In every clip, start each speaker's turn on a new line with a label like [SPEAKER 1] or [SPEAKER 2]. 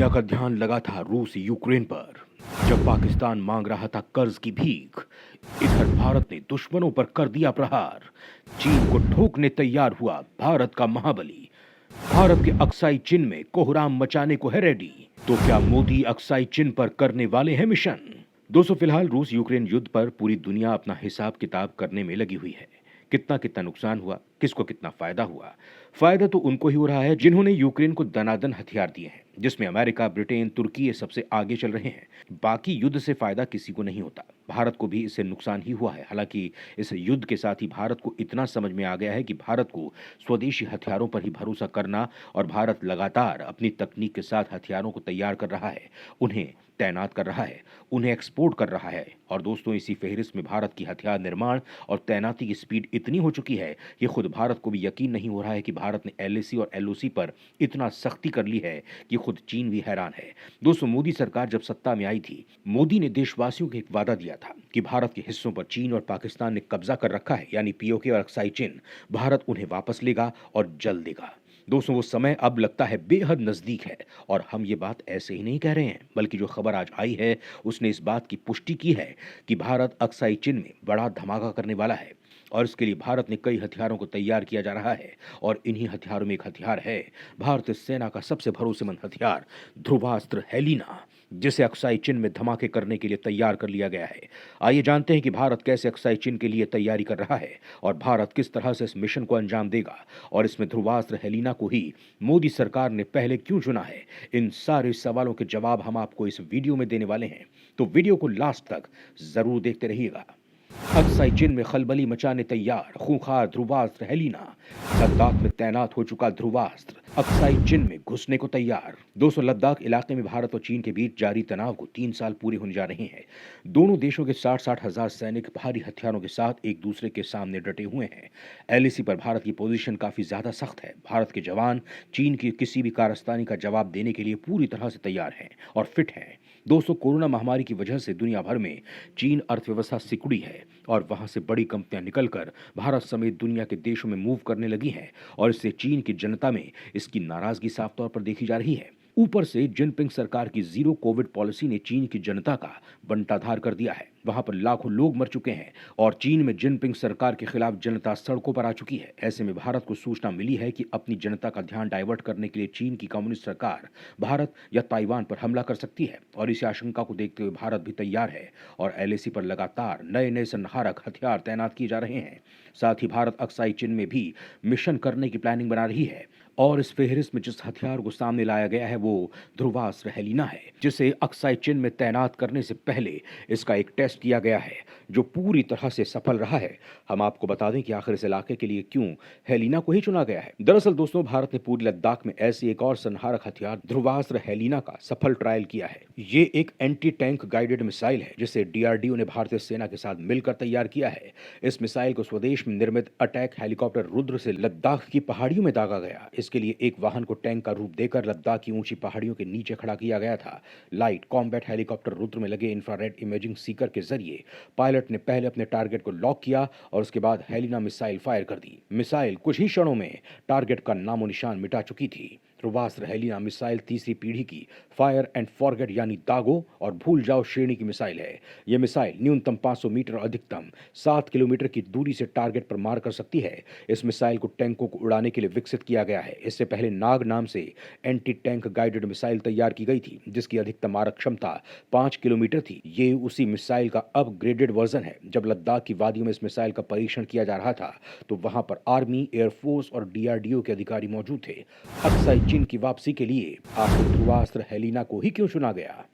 [SPEAKER 1] दुनिया का ध्यान लगा था रूस यूक्रेन पर। जब पाकिस्तान मांग रहा था कर्ज की भीख, इधर भारत ने दुश्मनों पर कर दिया प्रहार। चीन को ठोकने तैयार हुआ भारत का महाबली। भारत के अक्साई चिन में कोहराम मचाने को है रेडी। तो क्या मोदी अक्साई चिन पर करने वाले हैं मिशन? दोस्तों, फिलहाल रूस यूक्रेन युद्ध पर पूरी दुनिया अपना हिसाब किताब करने में लगी हुई है। कितना कितना नुकसान हुआ, किसको कितना फायदा हुआ। फायदा तो उनको ही हो रहा है जिन्होंने यूक्रेन को दनादन हथियार दिए हैं, जिसमें अमेरिका, ब्रिटेन, तुर्की ये सबसे आगे चल रहे हैं। बाकी युद्ध से फायदा किसी को नहीं होता। भारत को भी इससे नुकसान ही हुआ है। हालांकि इस युद्ध के साथ ही भारत को इतना समझ में आ गया है कि भारत को स्वदेशी हथियारों पर ही भरोसा करना, और भारत लगातार अपनी तकनीक के साथ हथियारों को तैयार कर रहा है, उन्हें तैनात कर रहा है, उन्हें एक्सपोर्ट कर रहा है। और दोस्तों, इसी फेहरिस्त में भारत की हथियार निर्माण और तैनाती की स्पीड इतनी हो चुकी है कि खुद भारत को भी यकीन नहीं हो रहा है कि भारत ने एलएसी और एलओसी पर इतना सख्ती कर ली है कि खुद चीन भी हैरान है। दोस्तों, मोदी सरकार जब सत्ता में आई थी, मोदी ने देशवासियों को एक वादा दिया था कि भारत के हिस्सों पर चीन और पाकिस्तान ने कब्जा कर रखा है, यानी पीओके और अक्साई चिन, भारत उन्हें वापस लेगा और जल्द देगा। दोस्तों, वो समय अब लगता है बेहद नजदीक है। और हम ये बात ऐसे ही नहीं कह रहे हैं, बल्कि जो खबर आज आई है उसने इस बात की पुष्टि की है कि भारत अक्साई चिन में बड़ा धमाका करने वाला है। और इसके लिए भारत ने कई हथियारों को तैयार किया जा रहा है। और इन्हीं हथियारों में एक हथियार है भारतीय सेना का सबसे भरोसेमंद हथियार, ध्रुवास्त्र हेलिना, जिसे अक्साई चिन में धमाके करने के लिए तैयार कर लिया गया है। आइए जानते हैं कि भारत कैसे अक्साई चिन के लिए तैयारी कर रहा है और भारत किस तरह से इस मिशन को अंजाम देगा, और इसमें ध्रुवास्त्र हेलिना को ही मोदी सरकार ने पहले क्यों चुना है। इन सारे सवालों के जवाब हम आपको इस वीडियो में देने वाले हैं, तो वीडियो को लास्ट तक जरूर देखते रहिएगा। अक्साई चिन में खलबली मचाने तैयार खूंखार ध्रुवास्त्र हेलिना। लद्दाख में तैनात हो चुका ध्रुवास्त्र अक्साई चिन में घुसने को तैयार। दोस्तों, लद्दाख इलाके में भारत और चीन के बीच जारी तनाव को 3 साल पूरे होने जा रहे हैं। दोनों देशों के 60-60 हजार सैनिक भारी हथियारों के साथ एक दूसरे के सामने डटे हुए हैं। एलएसी पर भारत की पोजीशन काफी ज्यादा सख्त है। भारत के जवान चीन की किसी भी कारस्तानी का जवाब देने के लिए पूरी तरह से तैयार हैं और फिट हैं। दोस्तों, कोरोना महामारी की वजह से दुनिया भर में चीन अर्थव्यवस्था सिकुड़ी है और वहां से बड़ी कंपनियां निकलकर भारत समेत दुनिया के देशों में मूव करने लगी हैं, और इससे चीन की जनता में इसकी नाराजगी साफ तौर पर देखी जा रही है। ऊपर से जिनपिंग सरकार की जीरो कोविड पॉलिसी ने चीन की जनता का बंटाधार कर दिया है। वहां पर लाखों लोग मर चुके हैं और चीन में जिनपिंग सरकार के खिलाफ जनता सड़कों पर आ चुकी है। ऐसे में भारत को सूचना मिली है कि अपनी जनता का ध्यान डाइवर्ट करने के लिए चीन की कम्युनिस्ट सरकार भारत या ताइवान पर हमला कर सकती है, और इसी आशंका को देखते हुए भारत भी तैयार है और एलएसी पर लगातार नए नए संहारक हथियार तैनात किए जा रहे हैं। साथ ही भारत अक्साई चिन में भी मिशन करने की प्लानिंग बना रही है, और इस फेहरिस्त में जिस हथियार को सामने लाया गया है वो ध्रुवास्त्र हेलिना है, जिसे अक्साई चिन में तैनात करने से पहले इसका एक टेस्ट किया गया है जो पूरी तरह से सफल रहा है। हम आपको बता दें कि आखिर इस इलाके के लिए क्यों हेलिना को ही चुना गया है। दरअसल दोस्तों, भारत ने पूरी लद्दाख में ऐसी एक और संहारक हथियार ध्रुवास्त्र हेलिना का सफल ट्रायल किया है। ये एक एंटी टैंक गाइडेड मिसाइल है जिसे डीआरडीओ ने भारतीय सेना के साथ मिलकर तैयार किया है। इस मिसाइल को स्वदेश में निर्मित अटैक हेलीकॉप्टर रुद्र से लद्दाख की पहाड़ियों में दागा गया। इसके लिए एक वाहन को टैंक का रूप देकर लद्दाख की ऊंची पहाड़ियों के नीचे खड़ा किया गया था। लाइट कॉम्बैट हेलीकॉप्टर रुद्र में लगे इंफ्रारेड इमेजिंग सीकर के जरिए पायलट ने पहले अपने टारगेट को लॉक किया और उसके बाद हेलिना मिसाइल फायर कर दी। मिसाइल कुछ ही क्षणों में टारगेट का नामो निशान मिटा चुकी थी। ध्रुवास्त्र हेलिना मिसाइल तीसरी पीढ़ी की फायर एंड फॉरगेट यानी दागो और भूल जाओ श्रेणी की मिसाइल है। यह मिसाइल न्यूनतम 500 मीटर और अधिकतम 7 किलोमीटर की दूरी से टारगेट पर मार कर सकती है। इस मिसाइल को टैंकों को उड़ाने के लिए विकसित किया गया है। इससे पहले नाग नाम से एंटी टैंक गाइडेड मिसाइल तैयार की गई थी जिसकी अधिकतम मारक क्षमता 5 किलोमीटर थी। ये उसी मिसाइल का अपग्रेडेड वर्जन है। जब लद्दाख की वादियों में इस मिसाइल का परीक्षण किया जा रहा था तो वहां पर आर्मी, एयरफोर्स और डीआरडीओ के अधिकारी मौजूद थे। अक्साई चीन की वापसी के लिए आखिर ध्रुवास्त्र हेलिना को ही क्यों चुना गया?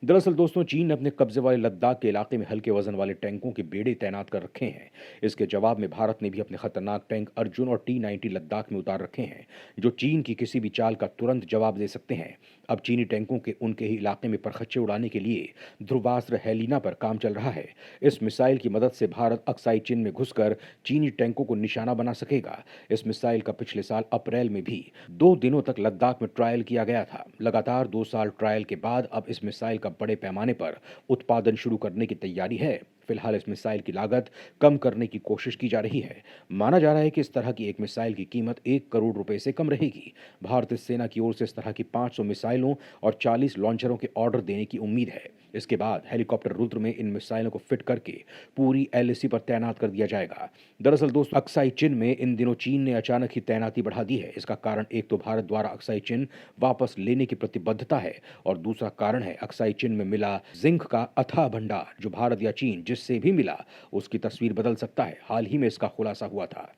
[SPEAKER 1] दरअसल दोस्तों, चीन ने अपने कब्जे वाले लद्दाख के इलाके में हल्के वजन वाले टैंकों के बेड़े तैनात कर रखे हैं। इसके जवाब में भारत ने भी अपने खतरनाक टैंक अर्जुन और T-90 लद्दाख में उतार रखे हैं, जो चीन की किसी भी चाल का तुरंत जवाब दे सकते हैं। अब चीनी टैंकों के उनके ही इलाके में परखच्चे उड़ाने के लिए ध्रुवास्त्र हेलिना पर काम चल रहा है। इस मिसाइल की मदद से भारत अक्साई चिन में घुसकर चीनी टैंकों को निशाना बना सकेगा। इस मिसाइल का पिछले साल अप्रैल में भी 2 दिनों तक लद्दाख में ट्रायल किया गया था। लगातार 2 साल ट्रायल के बाद अब इस मिसाइल का बड़े पैमाने पर उत्पादन शुरू करने की तैयारी है। फिलहाल इस मिसाइल की लागत कम करने की कोशिश की जा रही है। माना जा रहा है कि इस तरह की एक मिसाइल की कीमत 1 करोड़ रुपए से कम रहेगी। भारतीय सेना की ओर से इस तरह की 500 मिसाइलों और 40 लॉन्चरों के ऑर्डर देने की उम्मीद है। इसके बाद हेलीकॉप्टर रुद्र में इन मिसाइलों को फिट करके पूरी एलएसी पर तैनात कर दिया जाएगा। दरअसल दोस्तों, अक्साई चिन में इन दिनों चीन ने अचानक ही तैनाती बढ़ा दी है। इसका कारण एक तो भारत द्वारा अक्साई चिन वापस लेने की प्रतिबद्धता है और दूसरा कारण है अक्साई चिन में मिला जिंक का अथाह भंडार, जो भारत या चीन जिससे भी मिला उसकी तस्वीर बदल सकता है। हाल ही में इसका खुलासा हुआ था।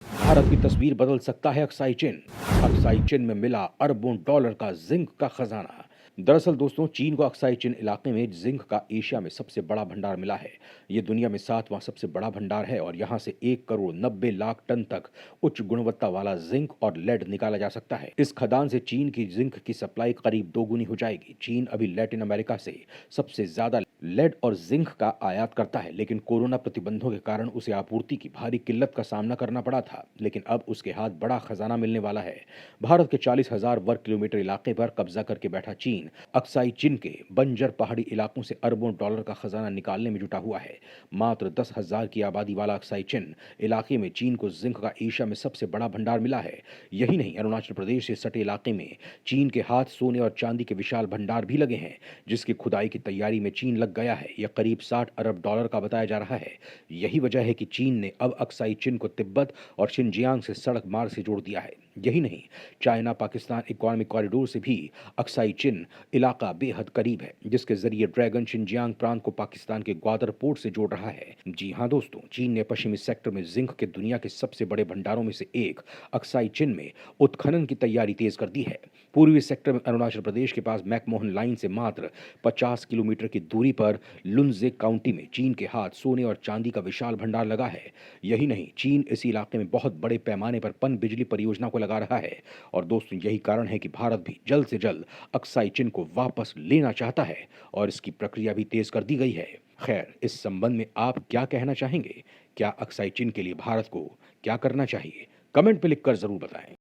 [SPEAKER 1] भारत की तस्वीर बदल सकता है अक्साई चिन। अक्साई चिन में मिला अरबों डॉलर का जिंक का खजाना। दरअसल दोस्तों, चीन को अक्साई चिन इलाके में जिंक का एशिया में सबसे बड़ा भंडार मिला है। ये दुनिया में 7वां सबसे बड़ा भंडार है और यहाँ से 1 करोड़ 90 लाख टन तक उच्च गुणवत्ता वाला जिंक और लेड निकाला जा सकता है। इस खदान से चीन की जिंक की सप्लाई करीब दोगुनी हो जाएगी। चीन अभी लैटिन अमेरिका से सबसे ज्यादा लेड और जिंक का आयात करता है, लेकिन कोरोना प्रतिबंधों के कारण उसे आपूर्ति की भारी किल्लत का सामना करना पड़ा था। लेकिन अब उसके हाथ बड़ा खजाना मिलने वाला है। भारत के 40,000 वर्ग किलोमीटर इलाके पर कब्जा करके बैठा चीन अक्साई चिन के बंजर पहाड़ी इलाकों से अरबों डॉलर का खजाना निकालने में जुटा हुआ है। मात्र 10,000 की आबादी वाला अक्साई चिन इलाके में चीन को जिंक का एशिया में सबसे बड़ा भंडार मिला है। यही नहीं, अरुणाचल प्रदेश से सटे इलाके में चीन के हाथ सोने और चांदी के विशाल भंडार भी लगे हैं, जिसकी खुदाई की तैयारी में चीन लग गया है। यह करीब 60 अरब डॉलर का बताया जा रहा है। यही वजह है कि चीन ने अब अक्साई चिन को तिब्बत और शिनजियांग से सड़क मार्ग से जोड़ दिया है। यही नहीं, चाइना पाकिस्तान इकोनॉमिक कॉरिडोर से भी अक्साई चिन इलाका बेहद करीब है, जिसके जरिए ड्रैगन शिनजियांग प्रांत को पाकिस्तान के ग्वादर पोर्ट से जोड़ रहा है। जी हाँ दोस्तों, चीन ने पश्चिमी सेक्टर में जिंक के दुनिया के सबसे बड़े भंडारों में से एक अक्साई चिन में उत्खनन की तैयारी तेज कर दी है। पूर्वी सेक्टर में अरुणाचल प्रदेश के पास मैकमोहन लाइन से मात्र 50 किलोमीटर की दूरी पर लुनजे काउंटी में चीन के हाथ सोने और चांदी का विशाल भंडार लगा है। यही नहीं, चीन इस इलाके में बहुत बड़े पैमाने पर पन बिजली परियोजना को लगा रहा है। और दोस्तों, यही कारण है कि भारत भी जल्द से जल्द अक्साई चिन को वापस लेना चाहता है और इसकी प्रक्रिया भी तेज कर दी गई है। खैर, इस संबंध में आप क्या कहना चाहेंगे? क्या अक्साई चिन के लिए भारत को क्या करना चाहिए? कमेंट में लिखकर जरूर बताएं।